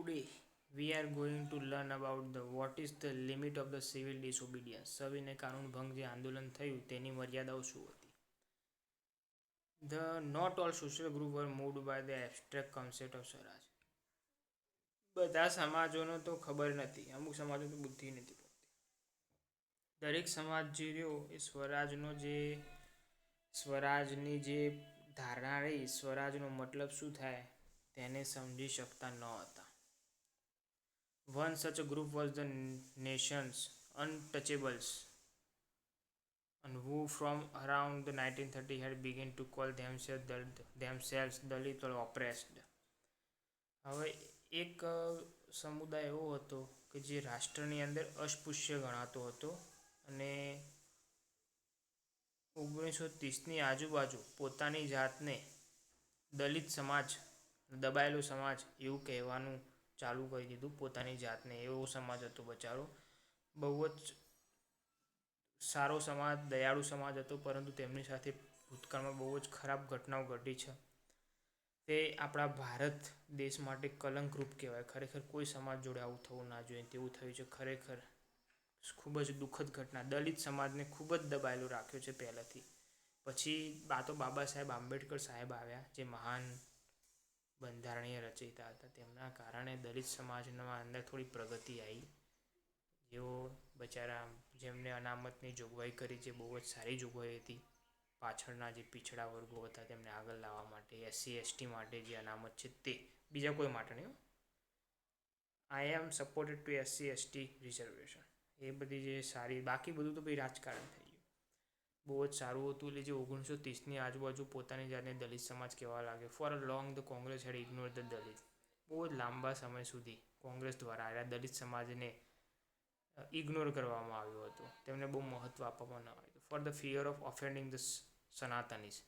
Today we are going to learn about what is the limit of the civil disobedience. સવિનય કાનૂન ભંગ જે આંદોલન થયું તેની મર્યાદાઓ શું હતી? The not all social group were moved by the abstract concept of સ્વરાજ. બધા સમાજોનો તો ખબર નથી, અમુક સમાજો તો બુદ્ધિ નથી પડતી. દરેક સમાજ જે રહ્યો એ સ્વરાજની જે ધારણા રહી, સ્વરાજનો મતલબ શું થાય તેને સમજી શકતા ન હતા. One such a group was the nation's untouchables, and who from around the 1930 had begun to call themselves Dalit or oppressed. હવે એક સમુદાય એવો હતો કે જે રાષ્ટ્રની અંદર અસ્પૃશ્ય ગણાતો હતો અને 1930ની આજુબાજુ પોતાની જાતને દલિત સમાજ, દબાયેલો સમાજ એવું કહેવાનું ચાલુ કરી દીધું. પોતાની જાતને એવો સમાજ હતો બચારો, બહુ જ સારો સમાજ, દયાળુ સમાજ હતો, પરંતુ તેમની સાથે ભૂતકાળમાં બહુ જ ખરાબ ઘટનાઓ ઘટી છે. તે આપણા ભારત દેશ માટે કલંકરૂપ કહેવાય. ખરેખર કોઈ સમાજ જોડે આવું થવું ના જોઈએ, તેવું થયું છે. ખરેખર ખૂબ જ દુઃખદ ઘટના. દલિત સમાજને ખૂબ જ દબાયેલો રાખ્યો છે પહેલાંથી. પછી તો બાબા સાહેબ આંબેડકર સાહેબ આવ્યા, જે મહાન બંધારણીય રચયિતા હતા. તેમના કારણે દલિત સમાજના અંદર થોડી પ્રગતિ આવી. જેઓ બચારા જેમને અનામતની જોગવાઈ કરી, જે બહુ જ સારી જોગવાઈ હતી. પાછળના જે પીછડા વર્ગો હતા તેમને આગળ લાવવા માટે, SC ST માટે જે અનામત છે તે, બીજા કોઈ માટે નહીં. I am supported to SC ST reservation, એ બધી જે સારી, બાકી બધું તો ભાઈ રાજકારણ થઈ ગયું. બહુ જ સારું હતું. એટલે જે 1930ની આજુબાજુ પોતાની જાતને દલિત સમાજ કહેવા લાગ્યો. For a long the Congress had ignore the Dalit. બહુ જ લાંબા સમય સુધી કોંગ્રેસ દ્વારા આવ્યા દલિત સમાજને ઇગ્નોર કરવામાં આવ્યો હતો. તેમને બહુ મહત્ત્વ આપવામાં ન આવ્યું. For the fear of offending the Sanatanis.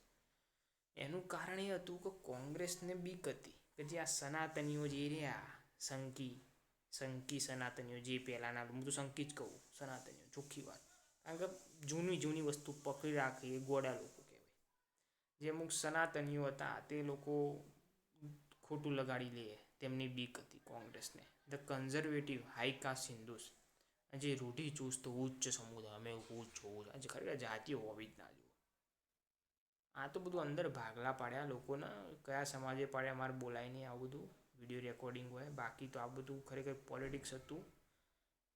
એનું કારણ એ હતું કે કોંગ્રેસને બીક હતી કે જે આ સનાતનીઓ જે રહ્યા, સંકી સનાતનીઓ, જે પહેલાંના, હું તો સંકી જ કહું, સનાતનીઓ ચોખ્ખી વાત. કારણ કે જૂની વસ્તુ પકડી રાખે એ ગોડા લોકો કહેવાય. જે અમુક સનાતનીઓ હતા તે લોકો ખોટું લગાડી લે, તેમની બીક હતી કોંગ્રેસને. ધ કન્ઝર્વેટિવ હાઈ કાસ્ટ હિન્દુસ, જે રૂઢિચુસ્ત ઉચ્ચ સમુદાય, અમે ઉચ્ચ હોવું જોઈએ, ખરેખર જાતિઓ હોવી જ ના જોઈએ. આ તો બધું અંદર ભાગલા પાડ્યા લોકોના, કયા સમાજે પાડ્યા મારે બોલાય નહીં. આવું બધું વિડીયો રેકોર્ડિંગ હોય. બાકી તો આ બધું ખરેખર પોલિટિક્સ હતું.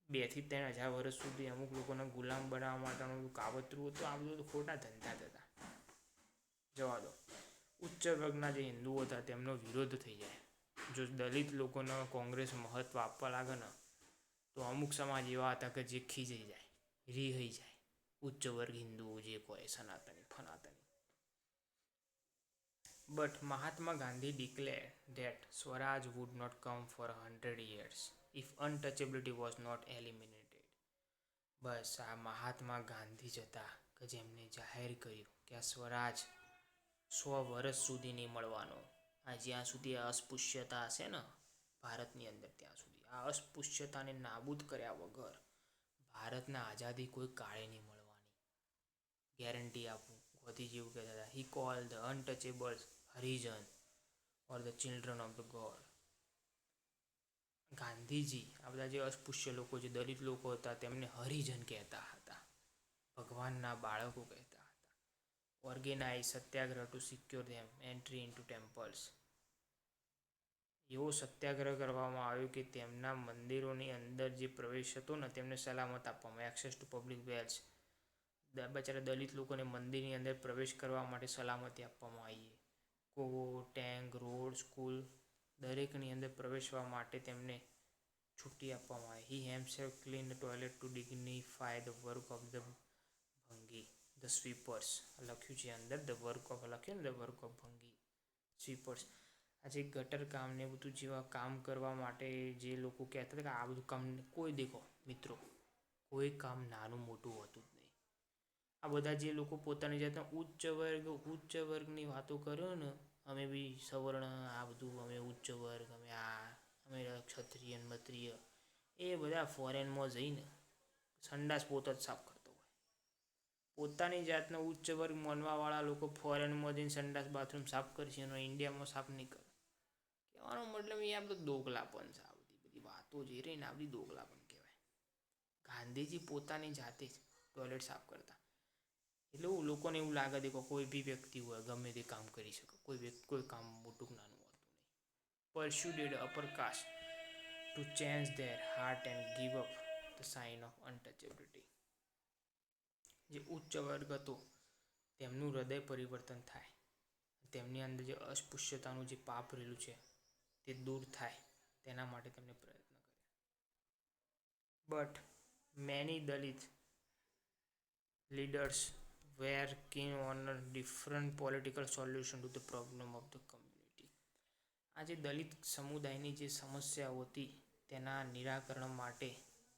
2 થી 3 હજાર વર્ષ સુધી અમુક લોકોને ગુલામ બનાવવા માટેનું કાવતરું હતું. આ બધું તો ખોટા ધંધા હતા. જવા દો. ઉચ્ચ વર્ગના જે હિન્દુઓ હતા તેમનો વિરોધ થઈ જાય. જો દલિત લોકોને કોંગ્રેસ મહત્ત્વ આપવા લાગે ને, તો અમુક સમાજ એવા હતા કે જે ખીજાઈ જાય, રીહાઈ જાય. ઉચ્ચ વર્ગ હિન્દુઓ જે કહે સનાતની ફનાતની. But Mahatma Gandhi declared that Swaraj would not come for 100 years if untouchability was not eliminated. બસ આ મહાત્મા ગાંધી જ હતા કે જેમને જાહેર કર્યું કે આ સ્વરાજ 100 વર્ષ સુધી નહીં મળવાનો. આ જ્યાં સુધી આ અસ્પૃશ્યતા હશે ને ભારતની અંદર, ત્યાં સુધી આ અસ્પૃશ્યતાને નાબૂદ કર્યા વગર ભારતના આઝાદી કોઈ કાળે નહીં મળવાની. ગેરંટી આપું. ગાંધીજી એવું કહેતા હતા. He call the untouchables Harijan or the children of the god. Gandhiji આ બધા જે અસ્પૃશ્ય લોકો, જે દલિત લોકો હતા તેમને હરિજન કહેતા હતા, ભગવાનના બાળકો કહેતા હતા. Organise satyagraha to secure them entry into temples. એવો સત્યાગ્રહ કરવામાં આવ્યો કે તેમના મંદિરોની અંદર જે પ્રવેશ હતો ને તેમને સલામત આપવામાં, એક્સેસ ટુ પબ્લિક વેલ્સ. બચારા દલિત લોકોને મંદિરની અંદર પ્રવેશ કરવા માટે સલામતી આપવામાં આવી. ટેંક, રોડ, સ્કૂલ દરેકની અંદર પ્રવેશવા માટે તેમને છુટ્ટી આપવામાં આવી. He himself clean the toilet to dignify the work of the Bhangi, the sweepers. લખ્યું છે અંદર ધ વર્ક ઓફ, લખ્યું ને the work of Bhangi, sweepers. આજે ગટર કામ ને બધું જેવા કામ કરવા માટે જે લોકો કહેતા હતા કે આ બધું કામ, કોઈ દેખો મિત્રો, કોઈ કામ નાનું મોટું હોતું જ નહીં. આ બધા જે લોકો પોતાની જાતને ઉચ્ચ વર્ગની વાતો કર્યો ને, અમે બી સવર્ણ, આ બધું અમે ઉચ્ચ વર્ગ, અમે ક્ષત્રિય મત્રિય, એ બધા ફોરેનમાં જઈને સંડાસ પોત જ સાફ કરતો હોય. પોતાની જાતને ઉચ્ચ વર્ગ માનવાવાળા લોકો ફોરેનમાં જઈને સંડાસ બાથરૂમ સાફ કરશે અને ઇન્ડિયામાં સાફ નહીં કરે. કહેવાનો મતલબ એ આ બધું દોગલાપન છે. બધી વાતો જે રહી ને આ બધી દોગલા પણ કહેવાય. ગાંધીજી પોતાની જાતે જ ટોયલેટ સાફ કરતા. એટલે લોકોને એવું લાગે છે કે કોઈ બી વ્યક્તિ હોય ગમે તે કામ કરી શકે, કોઈ કામ મોટું નાનું હોતું નહીં. Persuaded upper caste to change their heart and give up the sign of untouchability. જે ઉચ્ચ વર્ગ હતો તેમનું હૃદય પરિવર્તન થાય, તેમની અંદર જે અસ્પૃશ્યતાનું જે પાપ રહેલું છે તે દૂર થાય તેના માટે તેમણે પ્રયત્ન કર્યા. But many Dalit leaders were keen on a different political solution to the problem of the community. આજે દલિત સમુદાયની જે સમસ્યાઓ હતી તેના નિરાકરણ માટે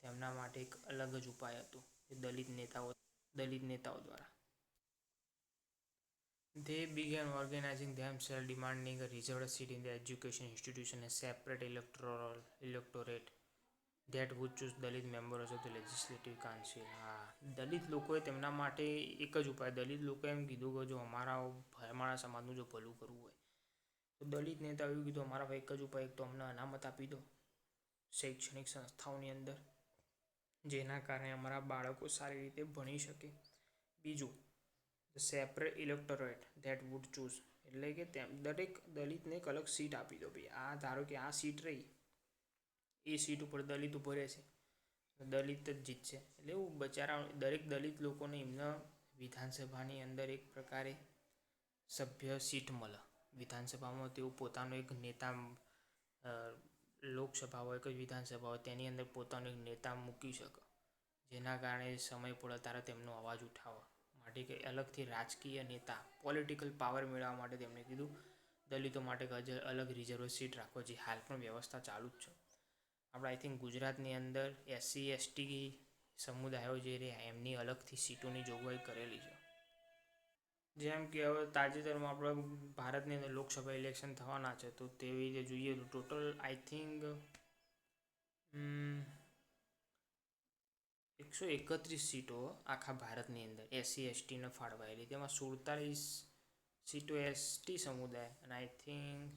તેમના માટે એક અલગ જ ઉપાય હતો એ દલિત નેતાઓ દ્વારા. They began organizing themselves, demanding a reserved seat in the education institution, a separate electorate that would choose Dalit members of the legislative council. હા, દલિત લોકોએ તેમના માટે એક જ ઉપાય, દલિત લોકોએ એમ કીધું કે જો અમારા સમાજનું જો ભલું કરવું હોય તો દલિત નેતાઓએ એવું કીધું અમારા એક જ ઉપાય, એક તો અમને અનામત આપી દો શૈક્ષણિક સંસ્થાઓની અંદર, જેના કારણે અમારા બાળકો સારી રીતે ભણી શકે. બીજું, the separate electorate that would choose, એટલે કે દરેક દલિતને એક અલગ સીટ આપી દો. ભાઈ આ ધારો કે આ સીટ રહી, એ સીટ ઉપર દલિત ઉભો રહેશે, દલિત જ જીતશે. એટલે એવું બચારા દરેક દલિત લોકોને એમના વિધાનસભાની અંદર એક પ્રકારે સભ્ય સીટ મળે. વિધાનસભામાં તેઓ પોતાનો એક નેતા, લોકસભા હોય કે વિધાનસભા હોય તેની અંદર પોતાનો એક નેતા મૂકી શકે, જેના કારણે સમય પડે ત્યારે તેમનો અવાજ ઉઠાવવા માટે કે અલગથી રાજકીય નેતા પોલિટિકલ પાવર મેળવવા માટે તેમણે કીધું દલિતો માટે અલગ રિઝર્વ સીટ રાખો, જે હાલ પણ વ્યવસ્થા ચાલુ જ છે. આપણે આઈ થિંક ગુજરાતની અંદર SC ST સમુદાયો જે રહ્યા એમની અલગથી સીટોની જોગવાઈ કરેલી છે. જેમ કે હવે તાજેતરમાં આપણે ભારતની અંદર લોકસભા ઇલેક્શન થવાના છે, તો તેવી રીતે જોઈએ તો ટોટલ આઈ થિંક 131 સીટો આખા ભારતની અંદર SC STને ફાળવાયેલી, તેમાં 47 સીટો ST સમુદાય અને આઈ થિંક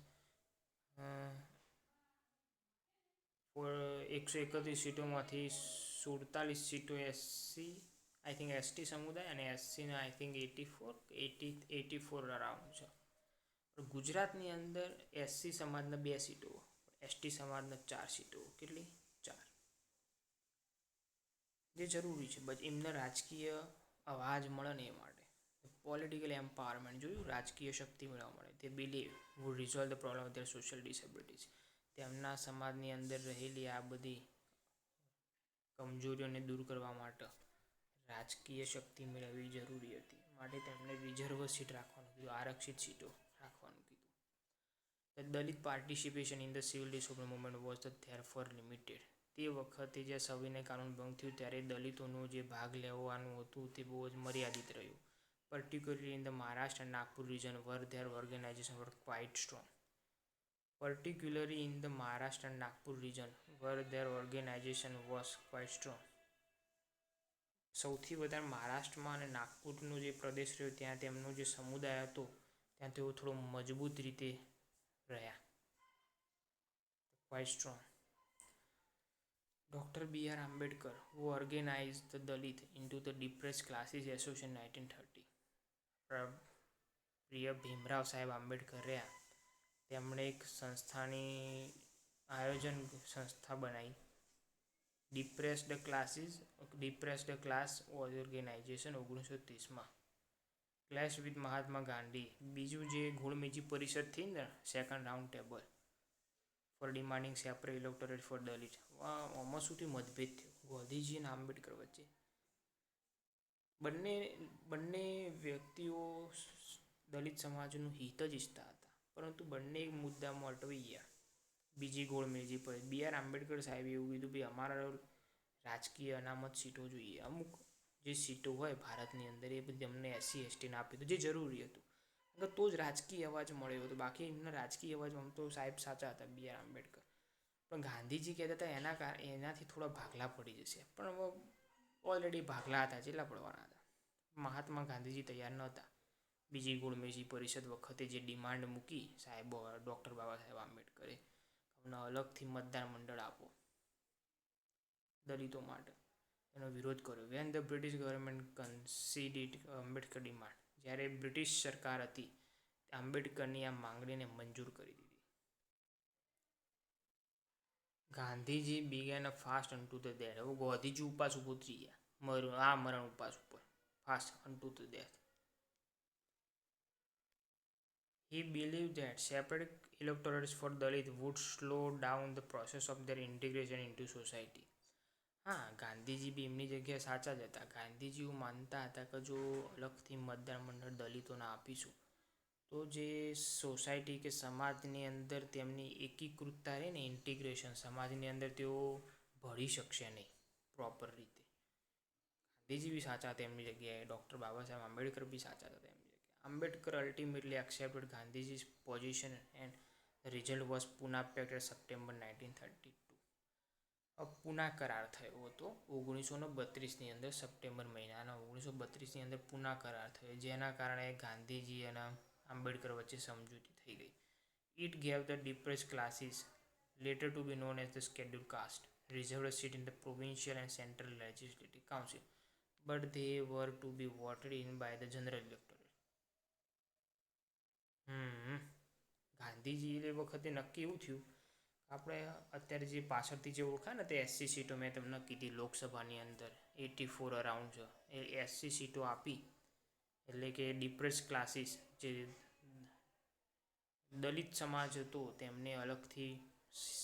131 સીટોમાંથી 47 સીટો SC આઈ થિંક ST સમુદાય અને SCને આઈ થિંક 84 અરાઉન્ડ છે. ગુજરાતની અંદર SC સમાજના 2 સીટો, ST સમાજના 4 સીટો. કેટલી? 4, જે જરૂરી છે. બટ એમને રાજકીય અવાજ મળે ને એ માટે પોલિટિકલ એમ્પાવરમેન્ટ જોયું, રાજકીય શક્તિ મેળવવા મળે. તે believe would resolve the problem of their social disabilities. તેમના સમાજની અંદર રહેલી આ બધી કમજોરીઓને દૂર કરવા માટે રાજકીય શક્તિ મેળવવી જરૂરી હતી, માટે તેમણે રિઝર્વ સીટ રાખવાનું કીધું, આરક્ષિત સીટો રાખવાનું કીધું. Dalit participation in the civil disobedience movement was therefore limited. તે વખતે જે સવિનય કાનૂન ભંગ થયું ત્યારે દલિતોનો જે ભાગ લેવાનું હતું તે બહુ જ મર્યાદિત રહ્યું. Particularly in the Maharashtra and Nagpur region where their organization were quite strong. Particularly in the Maharashtra and Nagpur region where their organization was quite strong. સૌથી વધારે મહારાષ્ટ્રમાં અને નાગપુરનો જે પ્રદેશ રહ્યો ત્યાં તેમનો જે સમુદાય હતો ત્યાં તેઓ થોડો મજબૂત રીતે રહ્યા, quite strong. Dr. B.R. Ambedkar, who organized the Dalit into the Depressed Classes Association 1930. પ્રિય ભીમરાવ સાહેબ આંબેડકર રહ્યા, તેમણે એક સંસ્થા બનાવી, ડિપ્રેસ્ડ ક્લાસ ઓર્ગેનાઇઝેશન 1930માં. Clash with Mahatma Gandhi. બીજું જે ગોળમેજી પરિષદ થઈ ને, second round table for demanding separate electorate for Dalit. આમાં સુધી મતભેદ થયો ગાંધીજી અને આંબેડકર વચ્ચે. બંને વ્યક્તિઓ દલિત સમાજનું હિત જ ઈચ્છતા હતા, પરંતુ બંને મુદ્દામાં અટવાઈ ગયા. બીજી ગોળમેજી પર BR આંબેડકર સાહેબે એવું કીધું કે અમારા રાજકીય અનામત સીટો જોઈએ, અમુક જે સીટો હોય ભારતની અંદર એ બધી અમને SC STને આપી દો, જે જરૂરી હતું, તો જ રાજકીય અવાજ મળ્યો હતો. બાકી એમના રાજકીય અવાજમાં આમ તો સાહેબ સાચા હતા BR આંબેડકર, પણ ગાંધીજી કહેતા હતા એનાથી થોડા ભાગલા પડી જશે. પણ ઓલરેડી ભાગલા હતા, જેટલા પડવાના હતા. મહાત્મા ગાંધીજી તૈયાર નહોતા. બીજી ગોળમેજી પરિષદ વખતે જે ડિમાન્ડ મૂકી સાહેબો, ડૉક્ટર બાબા સાહેબ આંબેડકરે, અમને અલગથી મતદાર મંડળ આપો દલિતો માટે. એનો વિરોધ કર્યો. When the British government conceded Ambedkar demand, જ્યારે બ્રિટિશ સરકાર હતી આંબેડકરની આ માંગણીને મંજૂર કરી દીધી. Gandhiji began a fast unto the death. હવે ગાંધીજી ઉપવાસ ઉપર ઉતરી ગયા, મરણ ઉપવાસ ઉપર, fast unto the death. He believed that separate electorates for Dalit would slow down the process of their integration into society. હા, ગાંધીજી બી એમની જગ્યાએ સાચા જ હતા. ગાંધીજી એવું માનતા હતા કે જો અલગથી મતદાર મંડળ દલિતોને આપીશું તો જે સોસાયટી કે સમાજની અંદર તેમની એકીકૃતતા રહે ને, ઇન્ટિગ્રેશન, સમાજની અંદર તેઓ ભળી શકશે નહીં પ્રોપર રીતે. ગાંધીજી બી સાચા હતા એમની જગ્યાએ, ડૉક્ટર બાબા સાહેબ આંબેડકર બી સાચા હતા એમની જગ્યાએ. Ambedkar ultimately accepted Gandhiji's position and the result was Pune Pact at September 1932. Poona કરાર થયો હતો 1932ની અંદર, સપ્ટેમ્બર મહિનાના 1932ની અંદર પૂના કરાર થયો, જેના કારણે ગાંધીજી અને આંબેડકર વચ્ચે સમજૂતી થઈ ગઈ. It gave the depressed classes, later to be known as the scheduled caste, reserved a seat in the provincial and central legislative council, but they were to be voted in by the general electorate. Gandhiji એ વખતે નક્કી એવું થયું, આપણે અત્યારે જે પાછળથી જે ઓળખાય ને તે એસસી સીટો મેં તમને કીધી લોકસભાની અંદર 84 અરાઉન્ડ છે, એ એસસી સીટો આપી, એટલે કે ડિપ્રેસ ક્લાસીસ જે દલિત સમાજ હતો તેમને અલગથી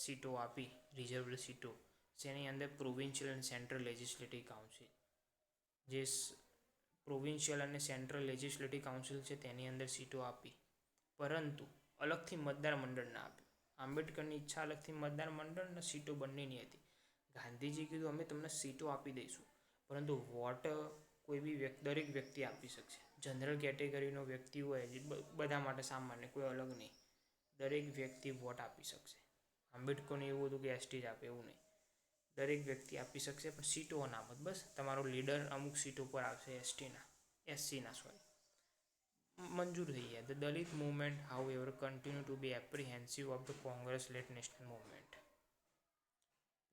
સીટો આપી, રિઝર્વડ સીટો, જેની અંદર પ્રોવિન્શિયલ અને સેન્ટ્રલ લેજિસ્લેટિવ કાઉન્સિલ, જે પ્રોવિન્શિયલ અને સેન્ટ્રલ લેજિસ્લેટિવ કાઉન્સિલ છે તેની અંદર સીટો આપી, પરંતુ અલગથી મતદાર મંડળ ના આપ્યું. આંબેડકરની ઈચ્છા અલગથી મતદાર મંડળ અને સીટો બંનેની હતી. ગાંધીજી કીધું અમે તમને સીટો આપી દઈશું, પરંતુ વોટ કોઈ બી દરેક વ્યક્તિ આપી શકશે. જનરલ કેટેગરીનો વ્યક્તિ હોય, બધા માટે સામાન્ય, કોઈ અલગ નહીં, દરેક વ્યક્તિ વોટ આપી શકશે. આંબેડકરને એવું હતું કે એસટી જ આપે, એવું નહીં, દરેક વ્યક્તિ આપી શકશે, પણ સીટો અનામત, બસ તમારો લીડર અમુક સીટો પર આવશે, એસસીના સોરી, મંજૂર થઈ ગયા. The Dalit movement however continue to be apprehensive of the Congress led national movement.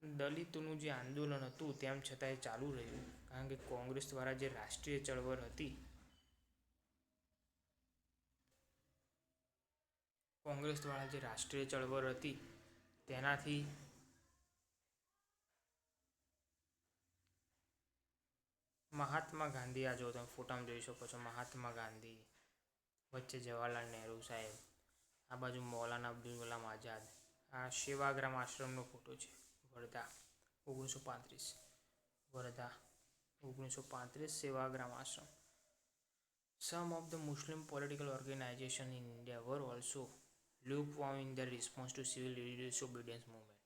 દલિતોનું જે આંદોલન હતું તેમ છતાં એ ચાલુ રહ્યું, કારણ કે કોંગ્રેસ દ્વારા જે રાષ્ટ્રીય ચળવળ હતી, તેનાથી મહાત્મા ગાંધી, આ જો તમે ફોટામાં જોઈ શકો છો, મહાત્મા ગાંધી, વચ્ચે જવાહરલાલ નહેરુ સાહેબ, આ બાજુ મૌલાના અબ્દુલ કલામ આઝાદ, આ સેવાગ્રામ આશ્રમનો ફોટો છે, વર્ધા 1935, વર્ધા 1935 સેવાગ્રામ આશ્રમ. Some of the Muslim political organizations in India were also lukewarm in their response to civil disobedience movement.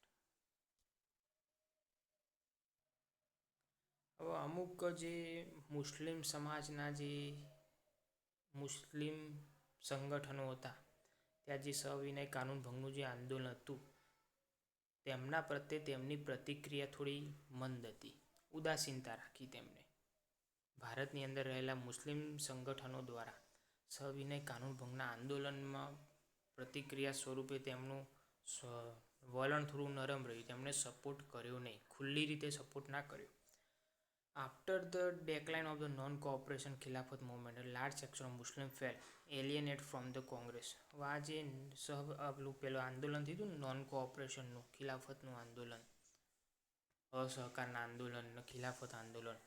હવે અમુક જે મુસ્લિમ સમાજના જે મુસ્લિમ સંગઠનો હતા, ત્યાં જે સવિનય કાનૂન ભંગનું જે આંદોલન હતું, તેમના પ્રત્યે તેમની પ્રતિક્રિયા થોડી મંદ હતી, ઉદાસીનતા રાખી તેમણે. ભારતની અંદર રહેલા મુસ્લિમ સંગઠનો દ્વારા સવિનય કાનૂન ભંગના આંદોલનમાં પ્રતિક્રિયા સ્વરૂપે તેમનું વલણ થોડું નરમ રહ્યું, તેમણે સપોર્ટ કર્યો નહીં, ખુલ્લી રીતે સપોર્ટ ના કર્યો. After the decline of the non cooperation Khilafat movement, large section of Muslim fell alienated from the Congress. આ જે પેલું આંદોલન થયું ને નોન કોઓપરેશનનું, ખિલાફતનું આંદોલન, અસહકારના આંદોલન, ખિલાફત આંદોલન,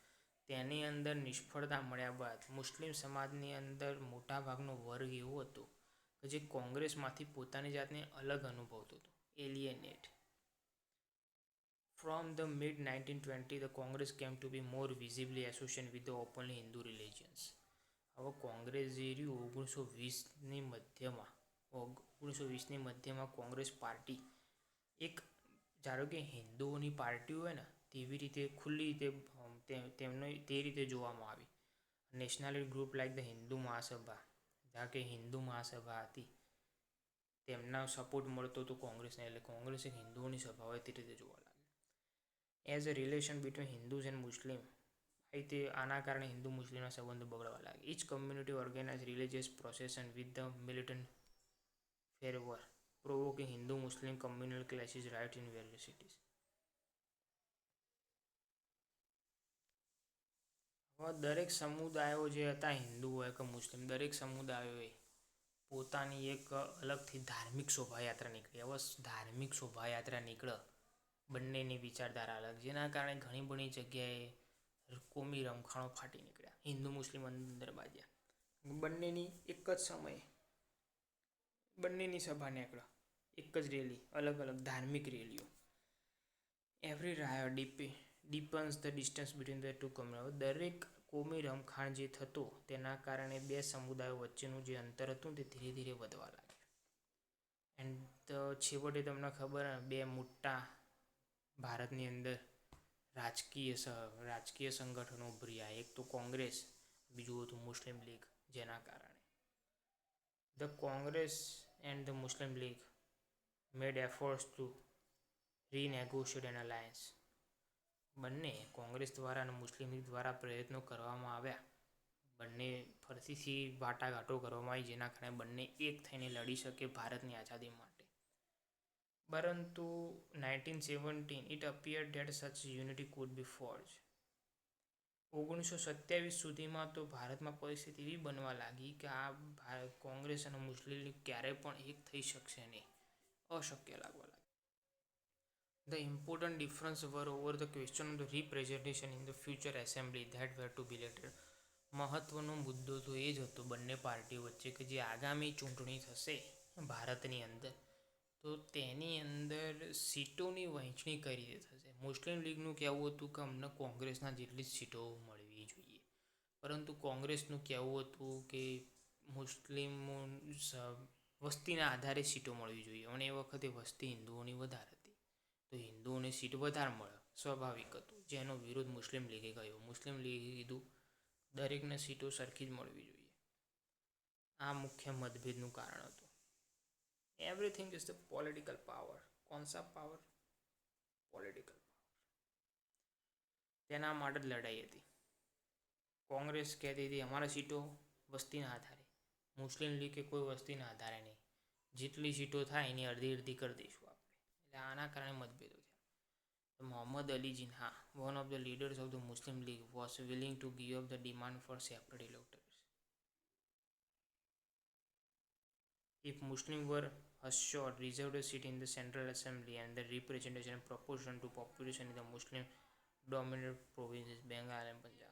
તેની અંદર નિષ્ફળતા મળ્યા બાદ મુસ્લિમ સમાજની અંદર મોટાભાગનો વર્ગ એવો હતો કે જે કોંગ્રેસમાંથી પોતાની જાતને અલગ અનુભવતો હતો, એલિયનેટ. From the mid-1920, the Congress came to be more visibly associated with the openly Hindu religions. હવે કોંગ્રેસ જે રહ્યું 1920ની મધ્યમાં કોંગ્રેસ પાર્ટી એક, ધારો કે હિન્દુઓની પાર્ટી હોય ને તેવી રીતે ખુલ્લી રીતે તે રીતે જોવામાં આવી. National group like the Hindu Mahasabha, જ્યાં કે હિન્દુ મહાસભા હતી, તેમના સપોર્ટ મળતો હતો કોંગ્રેસને, એટલે કોંગ્રેસ એક હિન્દુઓની સભા હોય તે રીતે જોવા લાગે. As a relation between Hindus and Muslim, તે આના કારણે હિન્દુ મુસ્લિમના સંબંધો બગડવા લાગે. Each community organize religious procession with the militant fervour provoking Hindu-Muslim communal clashes right in various cities. હવે દરેક સમુદાયો જે હતા, હિન્દુ હોય કે મુસ્લિમ, દરેક સમુદાયોએ પોતાની એક અલગથી ધાર્મિક શોભાયાત્રા નીકળી. હવે ધાર્મિક શોભાયાત્રા નીકળે, બંનેની વિચારધારા અલગ, જેના કારણે ઘણી બધી જગ્યાએ કોમી રમખાણો ફાટી નીકળ્યા. હિન્દુ મુસ્લિમ અંદર બાજ્યા. બંનેની એક જ સમયે બંનેની સભા નીકળે, એક જ રેલી, અલગ અલગ ધાર્મિક રેલીઓ. Every riot deepens the distance between the two community. દરેક કોમી રમખાણ જે થતો, તેના કારણે બે સમુદાયો વચ્ચેનું જે અંતર હતું તે ધીરે ધીરે વધવા લાગ્યું. એન્ડ છેવટે તમને ખબર, બે મોટા ભારતની અંદર રાજકીય સંગઠનો ઉભર્યા. એક તો કોંગ્રેસ, બીજું હતું મુસ્લિમ લીગ. જેના કારણે the Congress and the Muslim League made efforts to renegotiate an alliance. બંને કોંગ્રેસ દ્વારા અને મુસ્લિમ લીગ દ્વારા પ્રયત્નો કરવામાં આવ્યા. બંને ફરીથી વાટાઘાટો કરવામાં આવી, જેના કારણે બંને એક થઈને લડી શકે ભારતની આઝાદી માટે. પરંતુ 1917 it appeared that such unity could be forge. 1927 સુધીમાં તો ભારતમાં પરિસ્થિતિ એવી બનવા લાગી કે આ કોંગ્રેસ અને મુસ્લિમ લીગ ક્યારેય પણ એક થઈ શકશે નહીં, અશક્ય લાગવા લાગી. The important difference were over the question of the representation in the future assembly that were to be elected. મહત્વનો મુદ્દો તો એ જ હતો બંને પાર્ટીઓ વચ્ચે કે જે આગામી ચૂંટણી થશે ભારતની અંદર, તો તેની અંદર સીટોની વહેંચણી કઈ રીતે થશે. મુસ્લિમ લીગનું કહેવું હતું કે અમને કોંગ્રેસના જેટલી જ સીટો મળવી જોઈએ, પરંતુ કોંગ્રેસનું કહેવું હતું કે મુસ્લિમો વસ્તીના આધારે સીટો મળવી જોઈએ, અને એ વખતે વસ્તી હિન્દુઓની વધારે હતી, તો હિન્દુઓને સીટ વધારે મળે, સ્વાભાવિક હતું. જેનો વિરોધ મુસ્લિમ લીગે કર્યો. મુસ્લિમ લીગે કીધું દરેકને સીટો સરખી જ મળવી જોઈએ. આ મુખ્ય મતભેદનું કારણ હતું. Everything is the political power. કોન્સા પાવર? Political power. તેના માટે જ લડાઈ હતી. કોંગ્રેસ કહેતી હતી અમારા સીટો વસ્તીના આધારે, મુસ્લિમ લીગે કોઈ વસ્તીના આધારે નહીં, જેટલી સીટો થાય એની અડધી અડધી કરી દઈશું આપણે. એટલે આના કારણે મતભેદો થયા. Mohammad Ali જીન્ના, one of the leaders of the Muslim League, was willing to give up the demand for separate electors. If Muslims were assured reserved seat in the Central Assembly and the representation proportional to population in the Muslim-dominated provinces Bengal and Punjab.